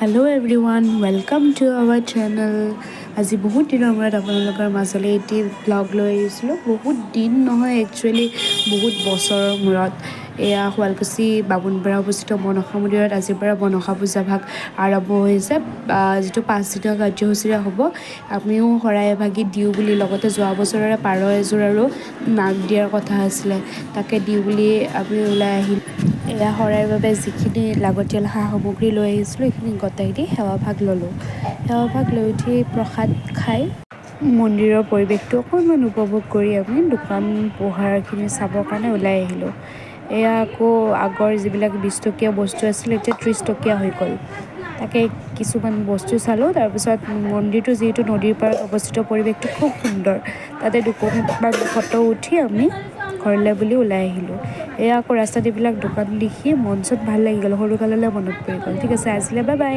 Hello' everyone welcome to our channel. আজি বহুত দিনৰ মূৰত আপোনালোকৰ মাজলৈ এটি ব্লগ লৈ আহিছিলোঁ। বহুত দিন নহয়, একচুৱেলি বহুত বছৰৰ মূৰত। এয়া শুৱালকুছি বামুণপাৰা অৱস্থিত মনসা মন্দিৰত আজিৰ পৰা মনসা পূজা ভাগ আৰম্ভ হৈছে, যিটো 5 দিনীয়া কাৰ্যসূচীৰে হ'ব। আমিও শৰাই এভাগি দিওঁ বুলি, লগতে যোৱা বছৰৰে পাৰ এযোৰ আৰু নাক দিয়াৰ কথা আছিলে, তাকে দিওঁ বুলি আমি ওলাই আহিলোঁ। এয়া শৰাইৰ বাবে যিখিনি লাগতিয়াল সা সামগ্ৰী লৈ আহিছিলোঁ সেইখিনি গতাই দি সেৱাভাগ ল'লোঁ। সেৱাভাগ লৈ উঠি প্ৰসাদ খাই মন্দিৰৰ পৰিৱেশটো অকণমান উপভোগ কৰি আমি দোকান পোহাৰখিনি চাবৰ কাৰণে ওলাই আহিলোঁ। এয়া আকৌ আগৰ যিবিলাক 20 টকীয়া বস্তু আছিল এতিয়া 30 টকীয়া হৈ গ'ল। তাকে কিছুমান বস্তু চালোঁ। তাৰপিছত মন্দিৰটো যিহেতু নদীৰ পাৰত অৱস্থিত, পৰিৱেশটো খুব সুন্দৰ, তাতে দুকপীমান ফটো উঠি আমি ঘৰলৈ বুলি ওলাই আহিলোঁ। এয়া আকৌ ৰাস্তাত এইবিলাক দোকান দেখি মন চন ভাল লাগি গ'ল, সৰুকাললৈ মনত পৰি গ'ল। ঠিক আছে, আজিলৈ বাই বাই।